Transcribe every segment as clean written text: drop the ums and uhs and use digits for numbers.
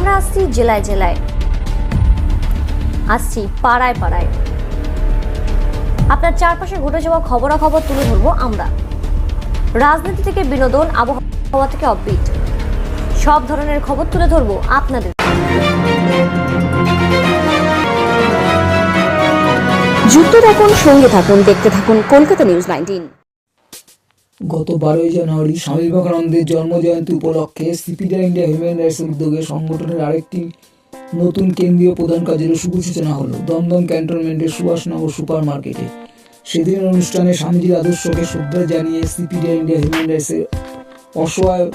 আমরা আসছি জেলায় জেলায়, আসছি পাড়ায় পাড়ায়। আপনার চারপাশে ঘটে যাওয়া খবরাখবর তুলে ধরবো আমরা। রাজনীতি থেকে বিনোদন, আবহাওয়া থেকে অফবিট, সব ধরনের খবর তুলে ধরবো আপনাদের। যুক্ত থাকুন, সঙ্গে থাকুন, দেখতে থাকুন কলকাতা নিউজ 19। গত 12 জানুয়ারি স্বামী বিবেকানন্দের জন্মজয়ন্তী উপলক্ষে সিপিডি ইন্ডিয়া হিউম্যান রাইটসের উদ্যোগে সংগঠনের আরেকটি নতুন কেন্দ্রীয় প্রধান কাজের শুভ সূচনা হলো দমদম ক্যান্টনমেন্টের সুভাষনগর সুপার মার্কেটে। সেদিনের অনুষ্ঠানে স্বামীজির আদর্শকে শ্রদ্ধা জানিয়ে সিপিডি ইন্ডিয়া হিউম্যান রাইটসের অসহায়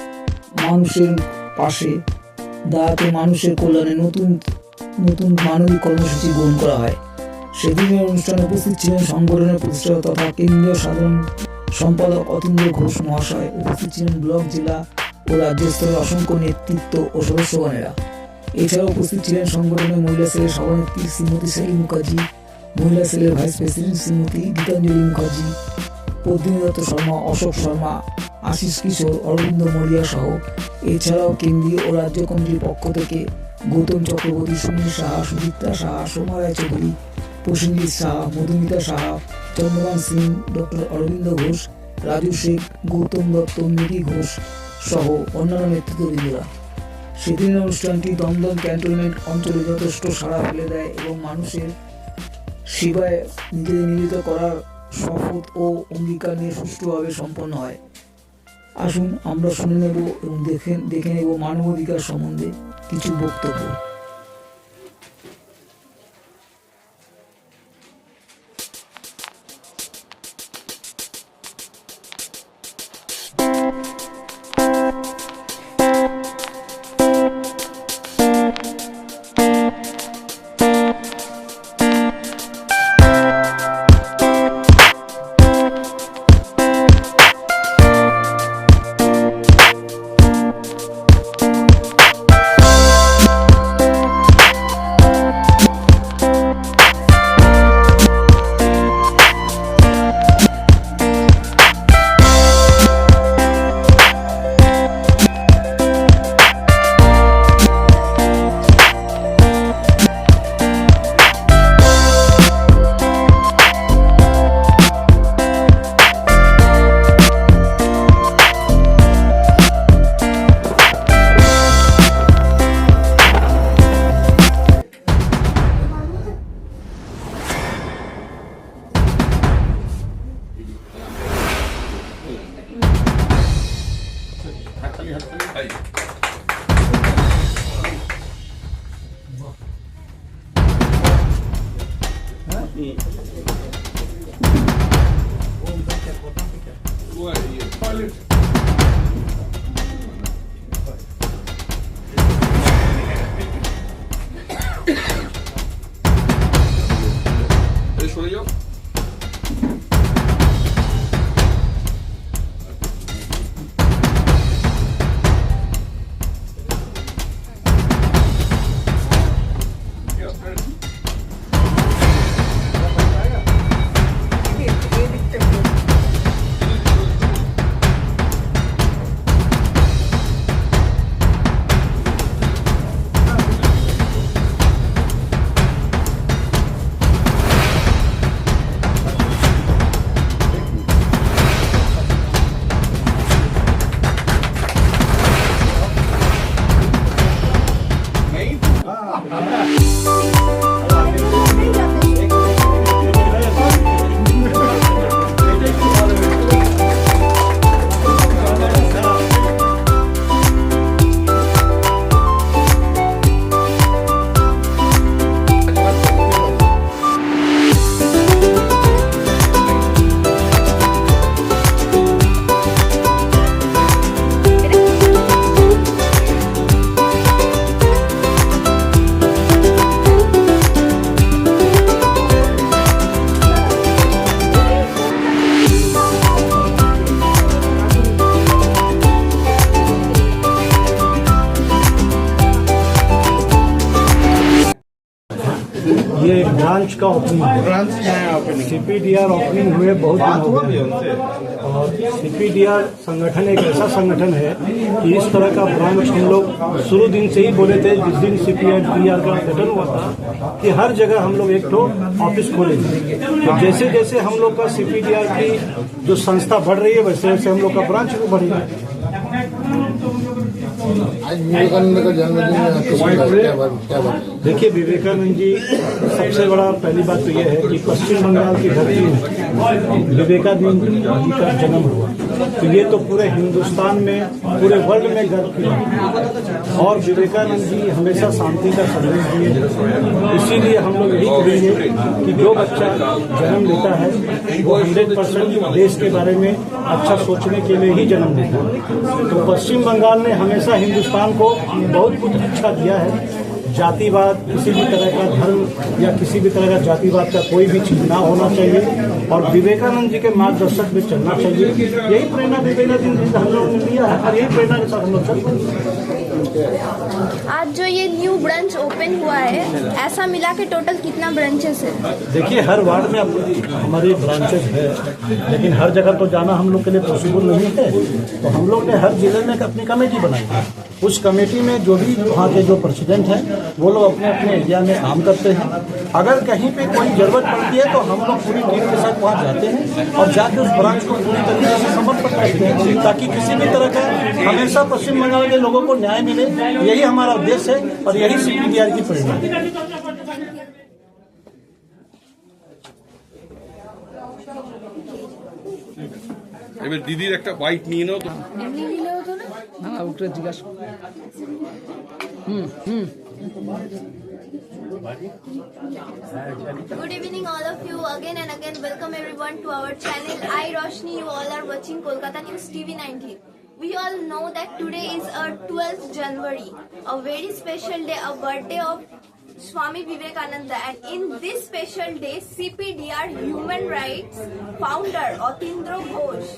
মানুষের পাশে দাঁড়াতে মানুষের কল্যাণে নতুন মানবিক কর্মসূচি গ্রহণ করা হয়। সেদিনের অনুষ্ঠানে উপস্থিত ছিলেন সংগঠনের প্রতিষ্ঠাতা তথা কেন্দ্রীয় সাধারণ সম্পাদক অতীন্দ্র ঘোষ মহাশয়। উপস্থিত ছিলেন ব্লক, জেলা ও রাজ্য স্তরের অসংখ্য নেতৃত্ব ও সদস্যগণেরা। এছাড়াও উপস্থিত ছিলেন সংগঠনের মহিলা সেলের সভানেত্রী শ্রীমতী শেলী মুখার্জি, মহিলা সেলের ভাইস প্রেসিডেন্ট শ্রীমতী গীতাঞ্জলি মুখার্জি, পদ্মিনী দত্ত শর্মা, অশোক শর্মা, আশিস কিশোর, অরবিন্দ মরিয়া সহ। এছাড়াও কেন্দ্রীয় ও রাজ্য কমিটির পক্ষ থেকে গৌতম চক্রবর্তী, সুনীল সাহা, সুদীপ্তা সাহা, সোমা রায় চৌধুরী, প্রসেনজিৎ সাহা, মধুমিতা সাহা, চন্দ্রমান সিং, ডক্টর অরবিন্দ ঘোষ, রাজু শেখ, গৌতম দত্ত, মিরি ঘোষ সহ অন্যান্য নেতৃত্ববৃন্দরা। সেদিনের অনুষ্ঠানটি দমদম ক্যান্টনমেন্ট অঞ্চলে যথেষ্ট সাড়া ফেলে দেয় এবং মানুষের সেবায় নিজেদের নিয়োজিত করার শপথ ও অঙ্গীকার নিয়ে সুষ্ঠুভাবে সম্পন্ন হয়। আসুন আমরা শুনে নেব এবং দেখে নেব মানবাধিকার সম্বন্ধে কিছু বক্তব্য। ये ब्रांच का ओपनिंग CPDR ओपनिंग हुए बहुत दिन हो गए और CPDR संगठन एक ऐसा संगठन है कि इस तरह का ब्रांच हम लोग शुरू दिन से ही बोले थे। जिस दिन CPDR का गठन हुआ था कि हर जगह हम लोग एक ठो ऑफिस खोलेंगे। तो जैसे जैसे हम लोग का CPDR की जो संस्था बढ़ रही है वैसे वैसे हम लोग का ब्रांच भी बढ़ेगा। आज विवेकानंद का जन्मदिन क्या बात? देखिए, विवेकानंद जी सबसे बड़ा पहली बात तो यह है कि पश्चिम बंगाल की धरती में विवेकानंद जी का जन्म हुआ, तो ये तो पूरे हिंदुस्तान में, पूरे वर्ल्ड में गर्व की बात है। और विवेकानंद जी हमेशा शांति का संदेश दिए, इसीलिए हम लोग यही कहेंगे कि जो बच्चा जन्म लेता है वो 100% देश के बारे में अच्छा सोचने के लिए ही जन्म लेता है। तो पश्चिम बंगाल ने हमेशा हिंदुस्तान को बहुत कुछ अच्छा दिया है। जातिवाद, किसी भी तरह का धर्म या किसी भी तरह का जातिवाद का कोई भी चीज ना होना चाहिए और विवेकानंद जी के मार्गदर्शक में चलना चाहिए। यही प्रेरणा विवेकानंद जी हम लोगों ने लिया है और यही प्रेरणा के साथ हम लोग चल रहे हैं। आज जो ये न्यू ब्रांच ओपन हुआ है, ऐसा मिला के टोटल कितना ब्रांचेस है? देखिए, हर वार्ड में हमारी ब्रांचेस है, लेकिन हर जगह तो जाना हम लोग के लिए पॉसिबल नहीं है। तो हम लोग ने हर जिले में अपनी कमेटी बनाई है। उस कमेटी में जो भी वहाँ के जो प्रेसिडेंट हैं वो लोग अपने अपने एरिया में काम करते हैं। अगर कहीं पे कोई जरूरत पड़ती है तो हम लोग पूरी टीम के साथ वहाँ जाते हैं और जाकर उस ब्रांच को पूरी तरीके से समर्पित करते हैं ताकि किसी भी तरह का हमेशा पश्चिम बंगाल के लोगों को न्याय मिले। यही हमारा उद्देश्य है और यही CPDR की प्रेरणा है। এবার দিদির একটা বাইট নিয়ে নাও তো। এমনি নিলে হতো না? না ওটা জিজ্ঞাসা Good evening all of you again and again. Welcome everyone to our channel. I Roshni, you all are watching Kolkata News TV19. We all know that today is our 12th January, a very special day, a birthday of Swami Vivekananda, and in this special day, CPDR Human Rights founder Atindra Ghosh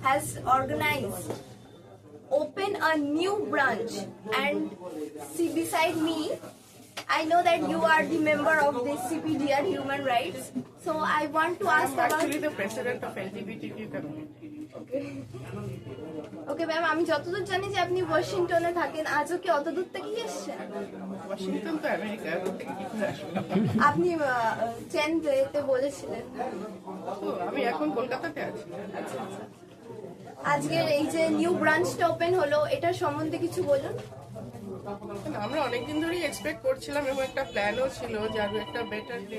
has organized open a new branch, and see beside me, I know that you are the member of this CPDR Human Rights, so I want to ask about actually the president of LGBTQ community. Okay ma'am, আমি যতদূর জানি যে আপনি ওয়াশিংটনে থাকেন, আজও কি অত দূর থেকে এসেছেন? ওয়াশিংটন তো আমেরিকা, ওর থেকে কি করে আসবে? আপনি চেন যেতে বলেছিলেন। তো আমি এখন কলকাতাতে আছি। আজকের এই যে নিউ ব্রাঞ্চটা ওপেন হলো, এটার সম্বন্ধে কিছু বলুন। আমরা অনেকদিন ধরেই এক্সপেক্ট করছিলাম এবং একটা প্ল্যানও ছিল যে আরো একটা বেটার ডে।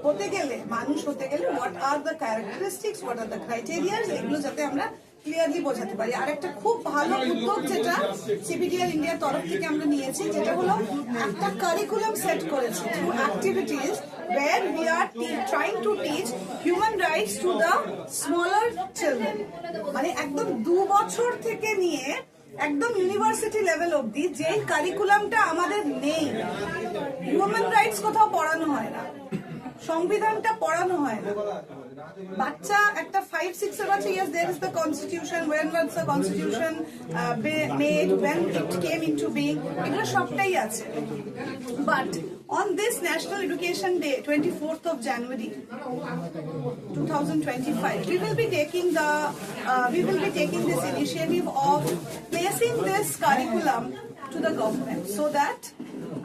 হতে গেলে, মানুষ হতে গেলে what are the characteristics, what are the criterias, এগুলো যাতে আমরা ক্লিয়ারলি বোঝাতে পারি। আর একটা খুব ভালো উদ্যোগ যেটা CPDR ইন্ডিয়ার তরফ থেকে আমরা নিয়েছি, যেটা হলো একটা কারিকুলাম সেট করেছি through activities where we are trying to teach human rights to the smaller children, মানে একদম 2 বছর থেকে নিয়ে একদম ইউনিভার্সিটি লেভেল অবধি যে কারিকুলামটা আমাদের নেই। হিউম্যান রাইটস কোথাও পড়ানো হয় না, সংবিধানটা পড়ানো হয় না। বাচ্চা একটা 5-6 এর বাচ্চা, yes there is the constitution, when was the constitution made, when it came into being, এগুলো সবটাই আছে। But on this National Education Day, 24th of January 2025, we will be taking this initiative of placing this curriculum to the government so that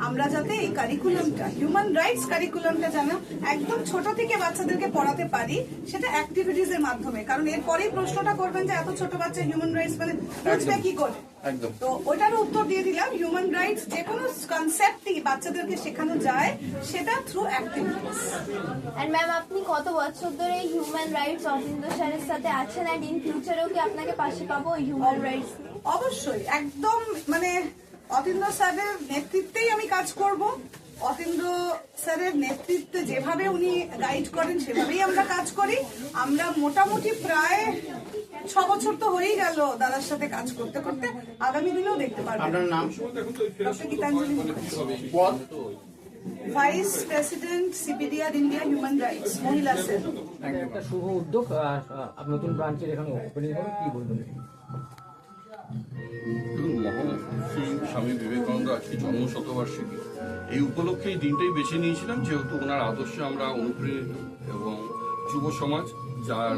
আমরা যাতে এই কারিকুলামটা, human rights কারিকুলামটা যেন একদম ছোট থেকে বাচ্চাদেরকে পড়াতে পারি, সেটা অ্যাক্টিভিটিস এর মাধ্যমে। কারণ এরপরেই প্রশ্নটা করবেন যে এত ছোট বাচ্চা হিউম্যান রাইটস মানে বুঝবে কি করে। তো ওটারও উত্তর দিয়ে দিলাম, হিউম্যান রাইটস যে কোনো কনসেপ্টই বাচ্চাদেরকে শেখানো যায় সেটা থ্রু অ্যাক্টিভিটিস। এন্ড ম্যাম, আপনি কত বছর ধরে হিউম্যান রাইটস অতীন্দ্র স্যারের সাথে আছেন, এন্ড ইন ফিউচারেও কি আপনাকে পাশে পাবো হিউম্যান রাইটস? অবশ্যই, একদম মানে অতীন্দ্র স্যারের নেতৃত্বেই আমি কাজ করব। অতীন্দ্র স্যারের নেতৃত্বে যেভাবে উনি গাইড করেন সেভাবেই আমরা কাজ করি। আমরা মোটামুটি প্রায় 6 বছর তো হয়েই গেল দাদার সাথে কাজ করতে করতে, আগামী দিনেও দেখতে পারবেন। আপনার নাম? Doctor Gitanjali vice president CPDR India human rights মহিলা সেল। একটা শুভ উদ্যোগ, নতুন ব্রাঞ্চের এখানে ওপেনিং হবে, কি বলবেন? দেখুন, মহর্ষি স্বামী বিবেকানন্দ আজকে জন্মশতবার্ষিকী, এই উপলক্ষে এই দিনটাই বেছে নিয়েছিলাম, যেহেতু ওনার আদর্শে আমরা অনুপ্রেরিত এবং যুব সমাজ যার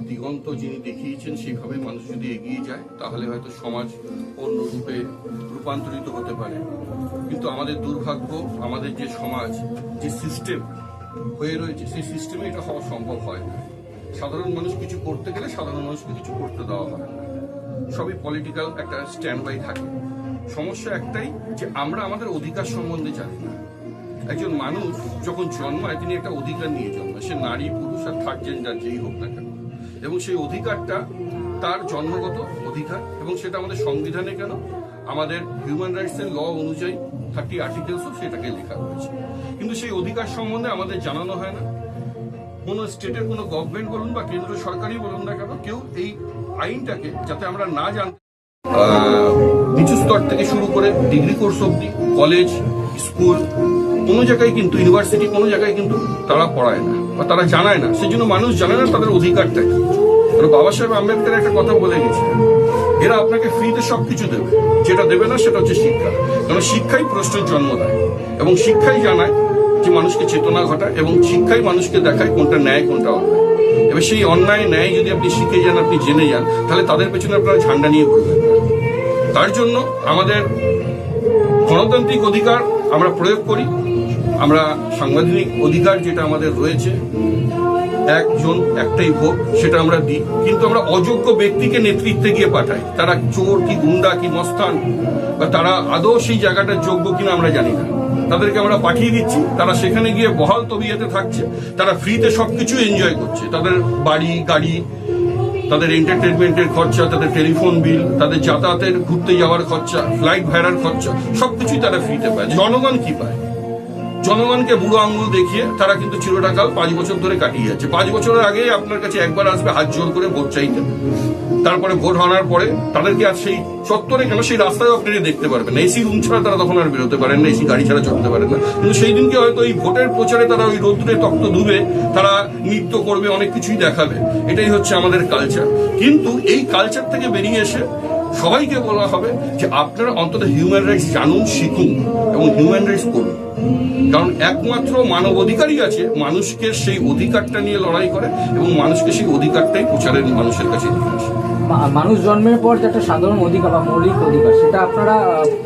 দিগন্ত যিনি দেখিয়েছেন সেইভাবে মানুষ যদি এগিয়ে যায় তাহলে হয়তো সমাজ অন্য রূপে রূপান্তরিত হতে পারে। কিন্তু আমাদের দুর্ভাগ্য, আমাদের যে সমাজ, যে সিস্টেম হয়ে রয়েছে, সেই সিস্টেমে এটা হওয়া সম্ভব হয় না। সাধারণ মানুষ কিছু করতে গেলে সাধারণ মানুষকে কিছু করতে দেওয়া হয় না, সবই পলিটিক্যাল একটা স্ট্যান্ড বাই থাকে। সমস্যা একটাই যে আমরা আমাদের অধিকার সম্বন্ধে জানি না। একজন মানুষ যখন জন্মায় তিনি একটা অধিকার নিয়ে জন্মায়, সে নারী পুরুষ আর থার্ড জেন্ডার যেই হোক না কেন, এবং সেই অধিকারটা তার জন্মগত অধিকার, এবং সেটা আমাদের সংবিধানে কেন, আমাদের হিউম্যান রাইটসের ল অনুযায়ী 30 আর্টিকেলসও সেটাকে লেখা রয়েছে। কিন্তু সেই অধিকার সম্বন্ধে আমাদের জানানো হয় না। কোনো স্টেটের কোনো গভর্নমেন্ট বলুন বা কেন্দ্র সরকারই বলুন না কেন, কেউ এই আইনটাকে যাতে আমরা না জানতে, নিচু স্তর থেকে শুরু করে ডিগ্রি কোর্স অবধি, কলেজ, স্কুল, কোনো জায়গায় কিন্তু, ইউনিভার্সিটি, কোনো জায়গায় কিন্তু তারা পড়ায় না বা তারা জানায় না। সেই জন্য মানুষ জানে না তাদের অধিকারটা কি। বাবা সাহেব আম্বেদকর একটা কথা বলে গেছিলেন, এরা আপনাকে ফ্রিতে সবকিছু দেবে, যেটা দেবে না সেটা হচ্ছে শিক্ষা। কারণ শিক্ষাই প্রশ্নের জন্ম দেয় এবং শিক্ষাই জানায় যে মানুষকে চেতনা ঘটায়, এবং শিক্ষাই মানুষকে দেখায় কোনটা ন্যায় কোনটা অন্যায়। এবার সেই অন্যায় ন্যায় যদি আপনি শিখে যান, আপনি জেনে যান, তাহলে তাদের পেছনে আপনারা ঝান্ডা নিয়ে ঘুরবেন। তার জন্য আমাদের গণতান্ত্রিক অধিকার আমরা প্রয়োগ করি, আমরা সাংবিধানিক অধিকার যেটা আমাদের রয়েছে, একজন একটাই ভোট, সেটা আমরা দিই। কিন্তু আমরা অযোগ্য ব্যক্তিকে নেতৃত্বে গিয়ে পাঠাই, তারা চোর কি গুন্ডা কি মস্তান, বা তারা আদৌ সেই জায়গাটার যোগ্য কিনা আমরা জানি না, তাদেরকে আমরা পাঠিয়ে দিচ্ছি। তারা সেখানে গিয়ে বহাল তবিয়াতে থাকছে, তারা ফ্রিতে সবকিছু এনজয় করছে, তাদের বাড়ি গাড়ি, তাদের এন্টারটেনমেন্টের খরচা, তাদের টেলিফোন বিল, তাদের যাতায়াতের ঘুরতে যাওয়ার খরচা, ফ্লাইট ভাড়ার খরচা, সবকিছুই তারা ফ্রিতে পায়। জনগণ কি পায়? জনগণকে বুড়ো আঙুল দেখিয়ে তারা কিন্তু চিরটাকাল 5 বছর ধরে কাটিয়ে যাচ্ছে। 5 বছরের আগে আপনার কাছে একবার আসবে হাত জোর করে ভোট চাইতে, তারপরে ভোট আনার পরে তাদেরকে আর সেই চত্বরে কেন, সেই রাস্তায় আপনি দেখতে পারবেন না। এসি রুম ছাড়া তারা তখন আর বেরোতে পারেন না, এসি গাড়ি ছাড়া চলতে পারেন না। কিন্তু সেই দিনকে হয়তো এই ভোটের প্রচারে তারা ওই রোদ্রে তক্ত ধুবে, তারা নৃত্য করবে, অনেক কিছুই দেখাবে। এটাই হচ্ছে আমাদের কালচার। কিন্তু এই কালচার থেকে বেরিয়ে এসে সবাইকে বলা হবে যে আপনারা অন্তত হিউম্যান রাইটস জানুন, শিখুন এবং হিউম্যান রাইটস করুন। কারণ একমাত্র মানব অধিকারই আছে মানুষকে সেই অধিকারটা নিয়ে লড়াই করে এবং মানুষকে সেই অধিকারটাই প্রচারের মানুষের কাছে নিয়ে আসে। মানুষ জন্মের পর যে একটা সাধারণ অধিকার বা মৌলিক অধিকার, সেটা আপনারা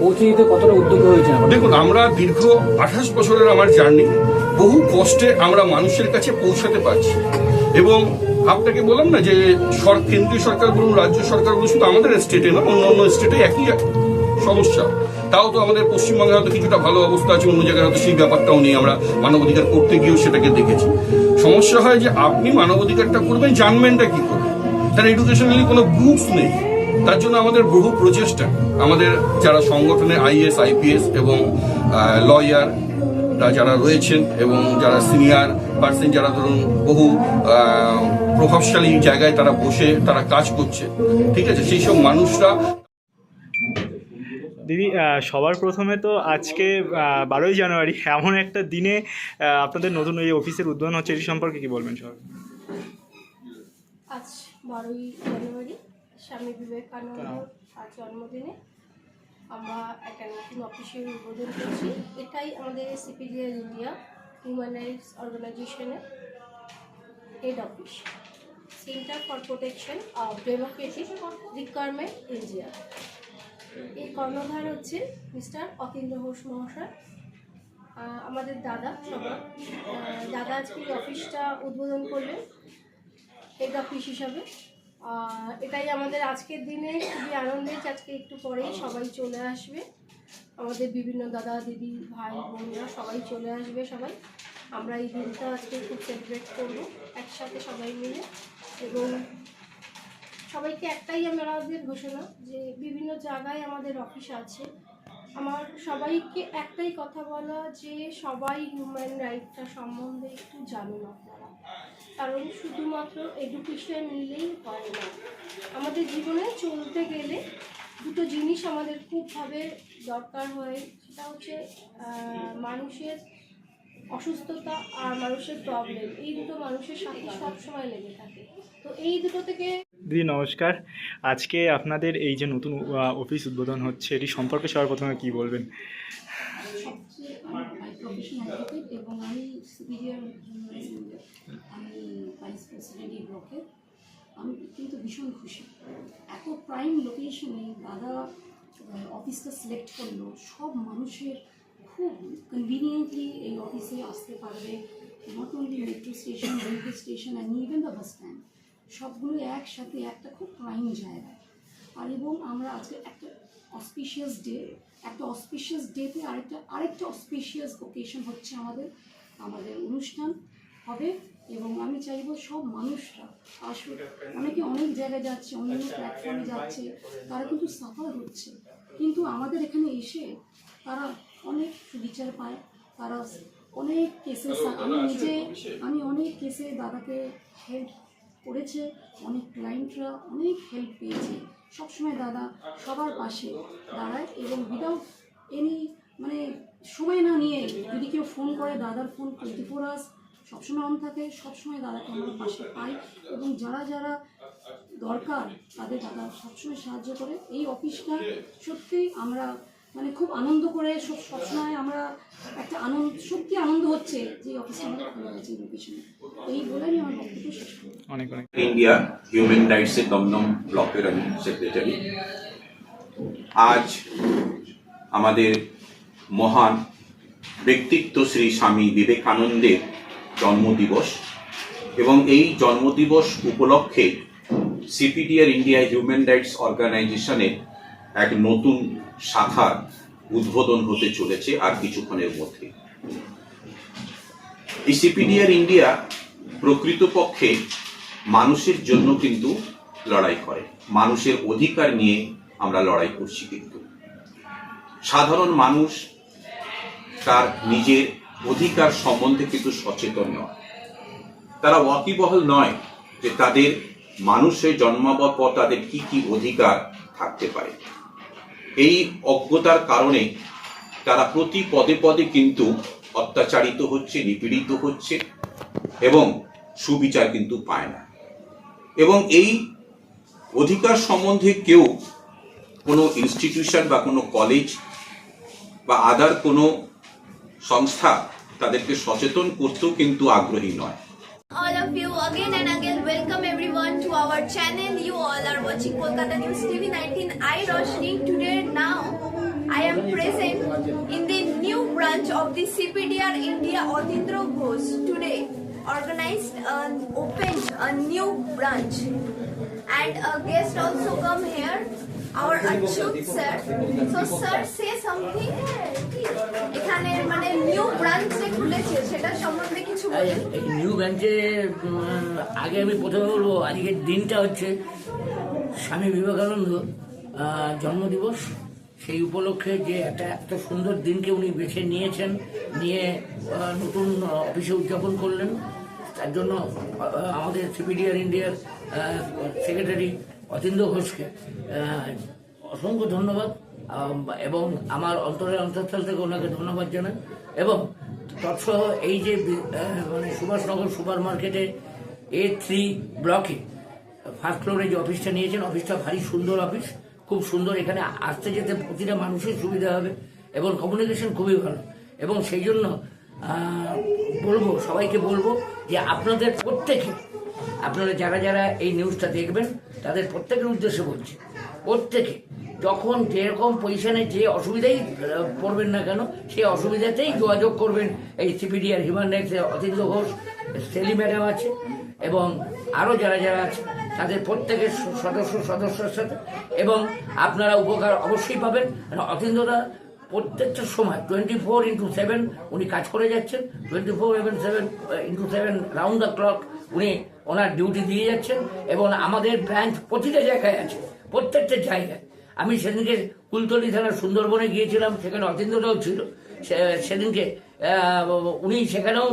পৌঁছে দিতে কতটা উদ্যোগ হয়েছে? দেখুন, আমরা দীর্ঘ 28 বছরের আমার জার্নি, বহু কষ্টে আমরা মানুষের কাছে পৌঁছাতে পারছি। এবং আপনাকে বললাম না যে কেন্দ্রীয় সরকার বলুন, রাজ্য সরকার বলুন, শুধু আমাদের স্টেটে না, অন্য অন্য স্টেটে একই সমস্যা। তাও তো আমাদের পশ্চিমবঙ্গে হয়তো কিছুটা ভালো অবস্থা আছে, অন্য জায়গায় হয়তো সেই ব্যাপারটাও নেই। আমরা মানবাধিকার করতে গিয়েও সেটাকে দেখেছি। সমস্যা হয় যে আপনি মানবাধিকারটা করবেন, জানবেনটা কি করে? তার এডুকেশনালি কোনো বুকস নেই। তার জন্য আমাদের বহু প্রচেষ্টা, আমাদের যারা সংগঠনে IAS IPS এবং লয়ার যারা রয়েছেন এবং যারা সিনিয়র পার্সন, যারা ধরুন বহু প্রভাবশালী জায়গায় তারা বসে তারা কাজ করছে, ঠিক আছে, সেই সব মানুষরা। দিদি, সবার প্রথমে তো আজকে 12ই জানুয়ারি, এমন একটা দিনে আপনাদের নতুন এই অফিসের উদ্বোধন হচ্ছে, এটি সম্পর্কে কি বলবেন সব? আজ 12ই জানুয়ারি স্বামী বিবেকানন্দ আর জন্মদিনে আমরা একটা নতুন অফিসের উদ্বোধন করছি। এটাই আমাদের সিপিডিআর ইন্ডিয়া হিউম্যান রাইটস অর্গানাইজেশনের head office, centre for protection of Democratic requirement India. এই কর্ণধার হচ্ছে মিস্টার অতীন্দ্র ঘোষ মহাশয়, আমাদের দাদা। সবার দাদা আজকে এই অফিসটা উদ্বোধন করলেন হেড অফিস হিসাবে। এটাই আমাদের আজকের দিনে খুবই আনন্দের। আজকে একটু পরেই সবাই চলে আসবে, আমাদের বিভিন্ন দাদা দিদি ভাই বোনরা সবাই চলে আসবে। সবাই আমরা এই দিনটা আজকে খুব সেলিব্রেট করবো একসাথে সবাই মিলে। এবং সবাইকে একটাই আমাদের ঘোষণা যে বিভিন্ন জায়গায় আমাদের অফিস আছে, আমার সবাইকে একটাই কথা বলা যে সবাই হিউম্যান রাইটটা সম্বন্ধে একটু জানুন আপনারা। কারণ শুধুমাত্র এডুকেশন নিলেই হয় না, আমাদের জীবনে চলতে গেলে দুটো জিনিস আমাদের খুবভাবে দরকার হয়। সেটা হচ্ছে মানুষের অসুস্থতা আর মানুষের প্রবলেম, এই দুটো মানুষের সাথে সবসময় লেগে থাকে। তো এই দুটো থেকে দিদি নমস্কার। আজকে আপনাদের এই যে নতুন অফিস উদ্বোধন হচ্ছে, এটি সম্পর্কে সবার প্রথমে কি বলবেন? সবচেয়ে আমি প্রফেশনাল অ্যাডভোকেট এবং আমি সুপিরিয়র, আমি ভাইস প্রেসিডেন্ট এই ব্লকের। আমি কিন্তু ভীষণ খুশি, এত প্রাইম লোকেশনে দাদা অফিসটা সিলেক্ট করলো। সব মানুষের খুব কনভিনিয়েন্টলি এই অফিসে আসতে পারবে, not only metro station, railway station and even the bus stand, সবগুলো একসাথে একটা খুব প্রাইম জায়গায়। আর এবং আমরা আজকে একটা অসপিশিয়াস ডেতে আরেকটা অসপিশিয়াস ওকেশন হচ্ছে আমাদের অনুষ্ঠান হবে। এবং আমি চাইবো সব মানুষরা আসুক। অনেকে অনেক জায়গায় যাচ্ছে, অন্য প্ল্যাটফর্মে যাচ্ছে, তারা কিন্তু সাফার হচ্ছে, কিন্তু আমাদের এখানে এসে তারা অনেক সুবিচার পায়। তারা অনেক কেসে, আমি অনেক কেসে দাদাকে হেল্প করেছে, অনেক ক্লায়েন্টরা অনেক হেল্প পেয়েছে। সবসময় দাদা সবার পাশে দাঁড়ায় এবং উইদাউট এনি সময় না নিয়ে যদি কেউ ফোন করে, দাদার ফোন 24 আওয়ার্স সবসময় অন থাকে। সবসময় দাদাকে আমরা পাশে পাই এবং যারা দরকার তাদের দাদা সবসময় সাহায্য করে। এই অফিসটা সত্যি আমরা খুব আনন্দ করে সবসময় আমরা একটা আনন্দ হচ্ছে যে অফিসটা আমাদের খোলা হয়েছে এই লোকেশনে। এই বলে আমি আমার বক্তব্য শেষ করি। অনেক ইন্ডিয়া হিউম্যান রাইটসের দমদম ব্লকের আমি সেক্রেটারি। আজ আমাদের মহান ব্যক্তিত্ব শ্রী স্বামী বিবেকানন্দের জন্মদিবস এবং এই জন্মদিবস উপলক্ষে সিপিডিআর ইন্ডিয়া হিউম্যান রাইটস অর্গানাইজেশনের এক নতুন শাখার উদ্বোধন হতে চলেছে আর কিছুক্ষণের মধ্যে। এই সিপিডিআর ইন্ডিয়া প্রকৃতপক্ষে মানুষের জন্য কিন্তু লড়াই করে, মানুষের অধিকার নিয়ে আমরা লড়াই করছি। কিন্তু সাধারণ মানুষ তার নিজের অধিকার সম্বন্ধে কিন্তু সচেতন নয়, তারা ওয়াকিবহাল নয় যে তাদের মানুষের জন্মাবার পর তাদের কি কি অধিকার থাকতে পারে। এই অজ্ঞতার কারণে তারা প্রতি পদে পদে কিন্তু অত্যাচারিত হচ্ছে, নিপীড়িত হচ্ছে এবং সুবিচার কিন্তু পায় না। এবং এই অধিকার সম্বন্ধে কেউ কোনো ইনস্টিটিউশন বা কোনো কলেজ বা আদার কোনো সংস্থা তাদেরকে সচেতন করতেও কিন্তু আগ্রহী নয়। All of you again and again, welcome everyone to our channel. You all are watching Kolkata News TV 19. I Roshni. Today now I am present in the new branch of the CPDR India. Otindra Ghosh today organized and opened a new branch, and a guest also come here, our Achut sir. So sir, say something. এখানে new branch যে খুলেছে সেটা সম্বন্ধে কিছু বলুন। এই new ব্রাঞ্চে আগে আমি প্রথমে বলবো, আজকের দিনটা হচ্ছে স্বামী বিবেকানন্দ জন্মদিবস। সেই উপলক্ষে যে এত সুন্দর দিনকে উনি বেছে নিয়েছেন, নিয়ে নতুন অফিসে উদযাপন করলেন, তার জন্য আমাদের সিপিডিআর ইন্ডিয়ার সেক্রেটারি অতীন্দ্র ঘোষকে অসংখ্য ধন্যবাদ এবং আমার অন্তরের অন্তঃস্থল থেকে ওনাকে ধন্যবাদ জানাই। এবং তৎসহ এই যে সুভাষনগর সুপার মার্কেটে A3 ব্লকে ফার্স্ট ফ্লোরে যে অফিসটা নিয়েছেন, অফিসটা ভারী সুন্দর অফিস, খুব সুন্দর। এখানে আসতে যেতে প্রতিটা মানুষের সুবিধা হবে এবং কমিউনিকেশন খুবই ভালো। এবং সেই জন্য সবাইকে বলবো যে আপনাদের আপনারা যারা এই নিউজটা দেখবেন তাদের প্রত্যেকের উদ্দেশ্যে বলছি, প্রত্যেকে যখন যেরকম পজিশনে যে অসুবিধাই পড়বেন না কেন, সেই অসুবিধাতেই যোগাযোগ করবেন এই সিপিডিআর হিউম্যান রাইটসের অতীন্দ্র ঘোষ, সেলি ম্যাডাম আছে এবং আরও যারা আছে তাদের প্রত্যেকের সদস্যের সাথে। এবং আপনারা উপকার অবশ্যই পাবেন। অতীন্দ্রদা প্রত্যেকটা সময় 24/7 উনি কাজ করে যাচ্ছেন, 24/7 রাউন্ড দ্য ক্লক উনি ওনার ডিউটি দিয়ে যাচ্ছেন। এবং আমাদের ব্রাঞ্চ প্রতিটা জায়গায় আছে, প্রত্যেকটা জায়গায়। আমি সেদিনকে কুলতলি থানার সুন্দরবনে গিয়েছিলাম, সেখানে অতীন্দ্রটাও ছিল। সেদিনকে উনি সেখানেও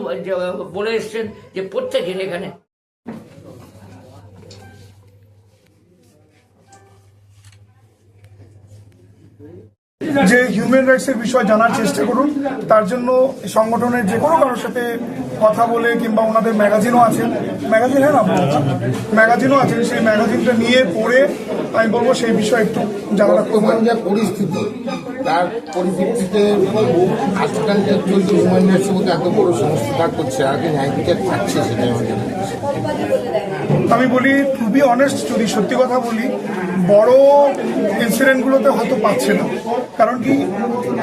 বলে এসছেন যে প্রত্যেকের এখানে যে হিউম্যান রাইটসের বিষয় জানার চেষ্টা করুন। তার জন্য সংগঠনের যে কোনো কারোর সাথে কথা বলে কিংবা ওনাদের ম্যাগাজিনও আছেন, ম্যাগাজিন হ্যাঁ না ম্যাগাজিনও আছেন, সেই ম্যাগাজিনটা নিয়ে পড়ে আমি বলবো সেই বিষয়ে একটু জানাটা বর্তমান যে পরিস্থিতি তার পরিপ্রেক্ষিতে আজকাল যে চলছে হিউম্যান রাইটসের মধ্যে এত বড় সংস্থা করছে, আগে ন্যায় বিচার থাকছে সেটাই আমাদের। আমি বলি টু বি অনেস্ট, যদি সত্যি কথা বলি, বড় ইনসিডেন্টগুলোতে হয়তো পাচ্ছে না। কারণ কি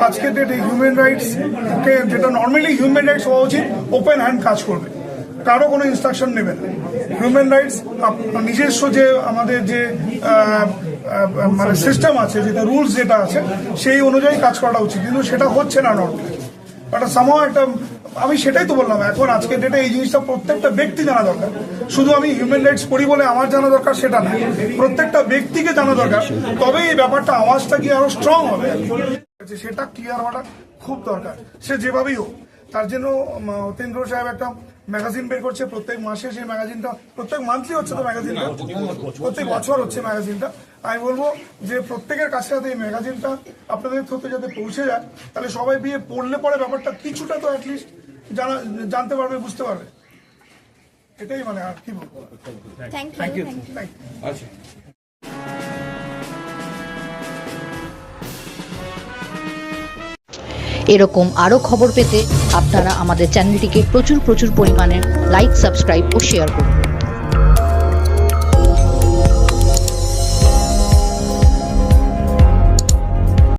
আজকে ডেটে হিউম্যান রাইটসকে, যেটা নর্মালি হিউম্যান রাইটস হওয়া উচিত, ওপেন হ্যান্ড কাজ করবে, কারো কোনো ইনস্ট্রাকশন নেবে না। হিউম্যান রাইটস নিজস্ব যে আমাদের যে মানে সিস্টেম আছে, যেটা রুলস যেটা আছে সেই অনুযায়ী কাজ করা উচিত, কিন্তু সেটা হচ্ছে না নর্মালি। একটা সামহ একটা, আমি সেটাই তো বললাম, এখন আজকের ডেটে এই জিনিসটা প্রত্যেকটা ব্যক্তি জানা দরকার। শুধু আমি হিউম্যান রাইটস পড়ি বলে আমার জানা দরকার সেটা না, প্রত্যেকটা ব্যক্তিকে জানা দরকার, তবে এই ব্যাপারটা আওয়াজটা কি আরো স্ট্রং হবে, সেটা ক্লিয়ার হওয়াটা খুব দরকার, সে যেভাবেই হোক। তার জন্য অতীন্দ্র সাহেব একটা ম্যাগাজিন বের করছে প্রত্যেক মাসে, সেই ম্যাগাজিনটা প্রত্যেক মান্থলি হচ্ছে তো ম্যাগাজিনটা, প্রত্যেক বছর হচ্ছে ম্যাগাজিনটা। আমি বলবো যে প্রত্যেকের কাছে যাতে এই ম্যাগাজিনটা আপনাদের থ্রুতে যাতে পৌঁছে যায়, তাহলে সবাই বিয়ে পড়লে পরে ব্যাপারটা কিছুটা তো অ্যাটলিস্ট জানতে পারবে, বুঝতে পারবে। এটাই মানে আর কি বলবো। Thank you. আচ্ছা, এরকম আরও খবর পেতে আপনারা আমাদের চ্যানেলটিকে প্রচুর পরিমাণে লাইক, সাবস্ক্রাইব ও শেয়ার করুন।